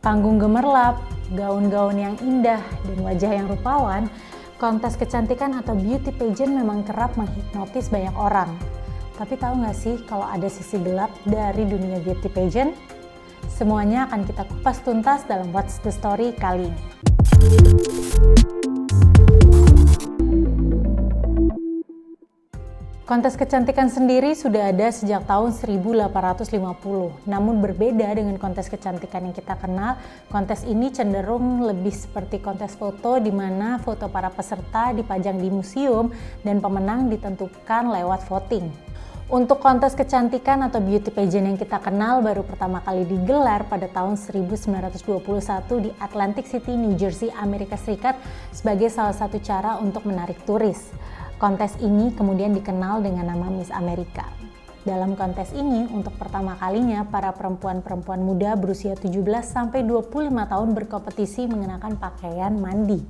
Panggung gemerlap, gaun-gaun yang indah, dan wajah yang rupawan, kontes kecantikan atau beauty pageant memang kerap menghipnotis banyak orang. Tapi tahu nggak sih kalau ada sisi gelap dari dunia beauty pageant? Semuanya akan kita kupas tuntas dalam What's the Story kali ini. Kontes kecantikan sendiri sudah ada sejak tahun 1850. Namun berbeda dengan kontes kecantikan yang kita kenal, kontes ini cenderung lebih seperti kontes foto di mana foto para peserta dipajang di museum dan pemenang ditentukan lewat voting. Untuk kontes kecantikan atau beauty pageant yang kita kenal baru pertama kali digelar pada tahun 1921 di Atlantic City, New Jersey, Amerika Serikat sebagai salah satu cara untuk menarik turis. Kontes ini kemudian dikenal dengan nama Miss Amerika. Dalam kontes ini, untuk pertama kalinya para perempuan-perempuan muda berusia 17 sampai 25 tahun berkompetisi mengenakan pakaian mandi.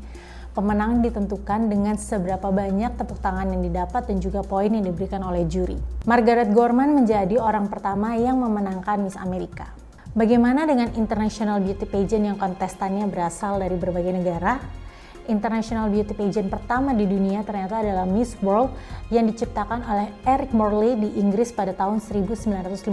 Pemenang ditentukan dengan seberapa banyak tepuk tangan yang didapat dan juga poin yang diberikan oleh juri. Margaret Gorman menjadi orang pertama yang memenangkan Miss Amerika. Bagaimana dengan International Beauty Pageant yang kontestannya berasal dari berbagai negara? International Beauty Pageant pertama di dunia ternyata adalah Miss World yang diciptakan oleh Eric Morley di Inggris pada tahun 1951.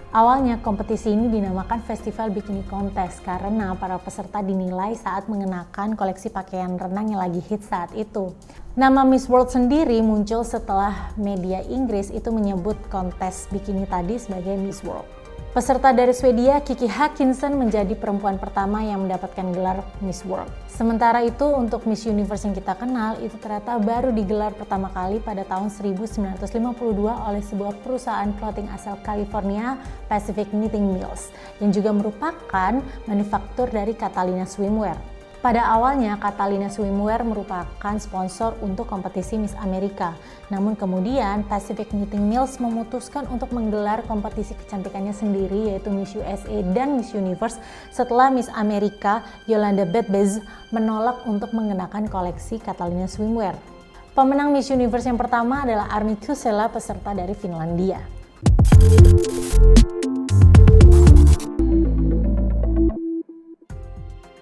Awalnya kompetisi ini dinamakan Festival Bikini Contest karena para peserta dinilai saat mengenakan koleksi pakaian renang yang lagi hit saat itu. Nama Miss World sendiri muncul setelah media Inggris itu menyebut kontes bikini tadi sebagai Miss World. Peserta dari Swedia, Kiki Haakonssen, menjadi perempuan pertama yang mendapatkan gelar Miss World. Sementara itu untuk Miss Universe yang kita kenal itu ternyata baru digelar pertama kali pada tahun 1952 oleh sebuah perusahaan clothing asal California, Pacific Knitting Mills, yang juga merupakan manufaktur dari Catalina Swimwear. Pada awalnya, Catalina Swimwear merupakan sponsor untuk kompetisi Miss Amerika. Namun kemudian Pacific Knitting Mills memutuskan untuk menggelar kompetisi kecantikannya sendiri yaitu Miss USA dan Miss Universe setelah Miss Amerika, Yolanda Betbez, menolak untuk mengenakan koleksi Catalina Swimwear. Pemenang Miss Universe yang pertama adalah Armi Kusela, peserta dari Finlandia.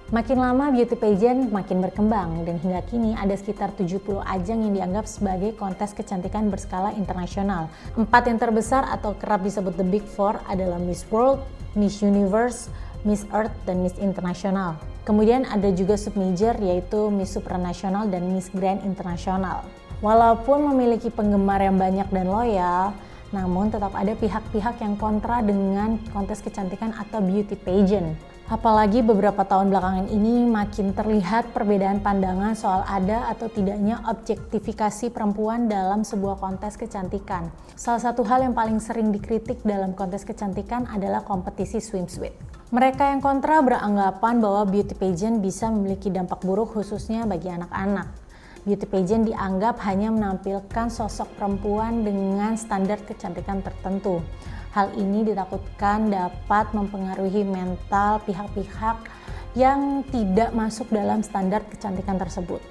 Makin lama beauty pageant makin berkembang dan hingga kini ada sekitar 70 ajang yang dianggap sebagai kontes kecantikan berskala internasional. 4 yang terbesar atau kerap disebut The Big Four adalah Miss World, Miss Universe, Miss Earth, dan Miss International. Kemudian ada juga submajor yaitu Miss Supranational dan Miss Grand International. Walaupun memiliki penggemar yang banyak dan loyal, namun tetap ada pihak-pihak yang kontra dengan kontes kecantikan atau beauty pageant. Apalagi beberapa tahun belakangan ini makin terlihat perbedaan pandangan soal ada atau tidaknya objektifikasi perempuan dalam sebuah kontes kecantikan. Salah satu hal yang paling sering dikritik dalam kontes kecantikan adalah kompetisi swimsuit. Mereka yang kontra beranggapan bahwa beauty pageant bisa memiliki dampak buruk khususnya bagi anak-anak. Beauty pageant dianggap hanya menampilkan sosok perempuan dengan standar kecantikan tertentu. Hal ini ditakutkan dapat mempengaruhi mental pihak-pihak yang tidak masuk dalam standar kecantikan tersebut.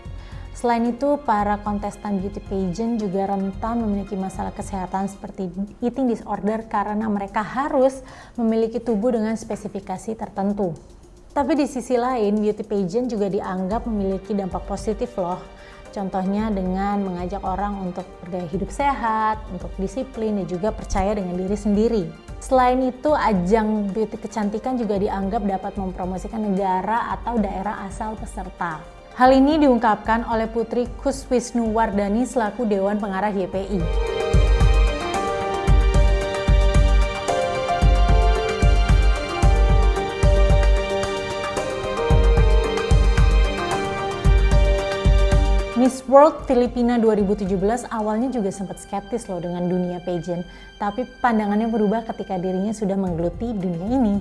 Selain itu, para kontestan beauty pageant juga rentan memiliki masalah kesehatan seperti eating disorder karena mereka harus memiliki tubuh dengan spesifikasi tertentu. Tapi di sisi lain, beauty pageant juga dianggap memiliki dampak positif loh. Contohnya dengan mengajak orang untuk bergaya hidup sehat, untuk disiplin, dan juga percaya dengan diri sendiri. Selain itu, ajang beauty kecantikan juga dianggap dapat mempromosikan negara atau daerah asal peserta. Hal ini diungkapkan oleh Putri Kuswisnuwardani selaku Dewan Pengarah YPI. Miss World Filipina 2017 awalnya juga sempat skeptis loh dengan dunia pageant, tapi pandangannya berubah ketika dirinya sudah menggeluti dunia ini.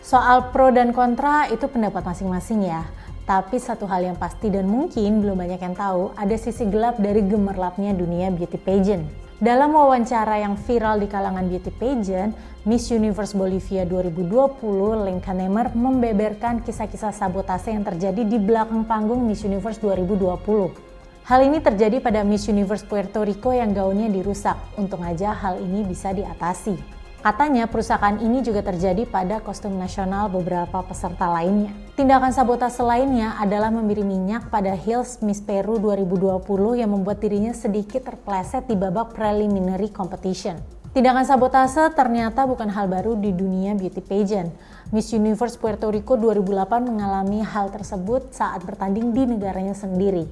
Soal pro dan kontra itu pendapat masing-masing ya. Tapi satu hal yang pasti dan mungkin belum banyak yang tahu, ada sisi gelap dari gemerlapnya dunia beauty pageant. Dalam wawancara yang viral di kalangan beauty pageant, Miss Universe Bolivia 2020, Lenka Nemmer membeberkan kisah-kisah sabotase yang terjadi di belakang panggung Miss Universe 2020. Hal ini terjadi pada Miss Universe Puerto Rico yang gaunnya dirusak. Untung aja hal ini bisa diatasi. Katanya perusakan ini juga terjadi pada kostum nasional beberapa peserta lainnya. Tindakan sabotase lainnya adalah memberi minyak pada heels Miss Peru 2020 yang membuat dirinya sedikit terpleset di babak preliminary competition. Tindakan sabotase ternyata bukan hal baru di dunia beauty pageant. Miss Universe Puerto Rico 2008 mengalami hal tersebut saat bertanding di negaranya sendiri.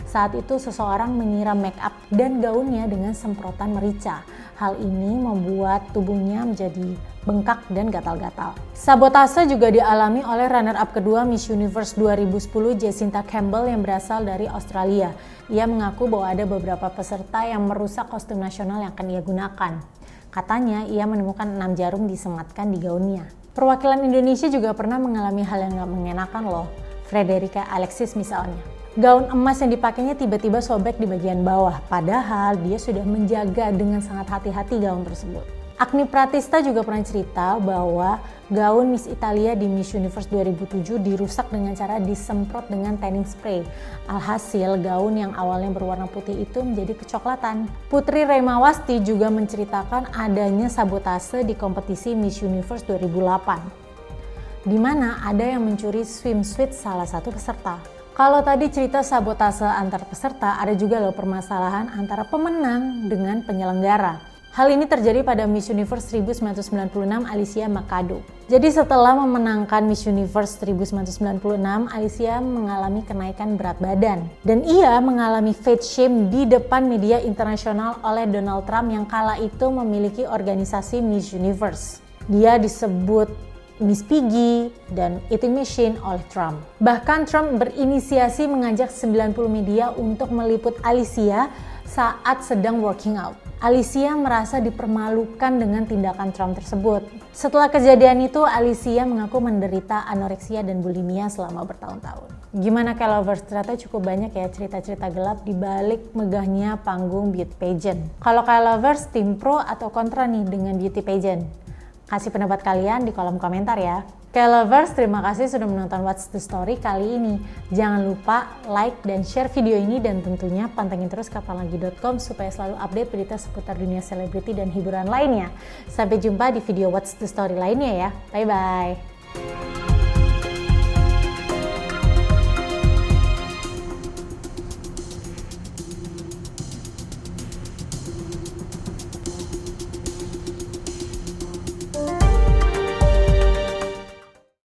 Saat itu seseorang menyiram make up dan gaunnya dengan semprotan merica. Hal ini membuat tubuhnya menjadi bengkak dan gatal-gatal. Sabotase juga dialami oleh runner-up kedua Miss Universe 2010 Jacinta Campbell yang berasal dari Australia. Ia mengaku bahwa ada beberapa peserta yang merusak kostum nasional yang akan ia gunakan. Katanya ia menemukan 6 jarum disematkan di gaunnya. Perwakilan Indonesia juga pernah mengalami hal yang gak mengenakan loh. Frederica Alexis misalnya. Gaun emas yang dipakainya tiba-tiba sobek di bagian bawah, padahal dia sudah menjaga dengan sangat hati-hati gaun tersebut. Agni Pratista juga pernah cerita bahwa gaun Miss Italia di Miss Universe 2007 dirusak dengan cara disemprot dengan tanning spray. Alhasil gaun yang awalnya berwarna putih itu menjadi kecoklatan. Putri Remawasti juga menceritakan adanya sabotase di kompetisi Miss Universe 2008, di mana ada yang mencuri swimsuit salah satu peserta. Kalau tadi cerita sabotase antar peserta, ada juga loh permasalahan antara pemenang dengan penyelenggara. Hal ini terjadi pada Miss Universe 1996 Alicia Machado. Jadi setelah memenangkan Miss Universe 1996, Alicia mengalami kenaikan berat badan. Dan ia mengalami fat shame di depan media internasional oleh Donald Trump yang kala itu memiliki organisasi Miss Universe. Dia disebut Miss Piggy dan Eating Machine oleh Trump. Bahkan Trump berinisiasi mengajak 90 media untuk meliput Alicia saat sedang working out. Alicia merasa dipermalukan dengan tindakan Trump tersebut. Setelah kejadian itu, Alicia mengaku menderita anoreksia dan bulimia selama bertahun-tahun. Gimana K-Lovers? Ternyata cukup banyak ya cerita-cerita gelap di balik megahnya panggung beauty pageant. Kalau K-Lovers, tim pro atau kontra nih dengan beauty pageant? Kasih pendapat kalian di kolom komentar ya. K-Lovers, terima kasih sudah menonton What's the Story kali ini. Jangan lupa like dan share video ini dan tentunya pantengin terus kapanlagi.com supaya selalu update berita seputar dunia selebriti dan hiburan lainnya. Sampai jumpa di video What's the Story lainnya ya. Bye-bye.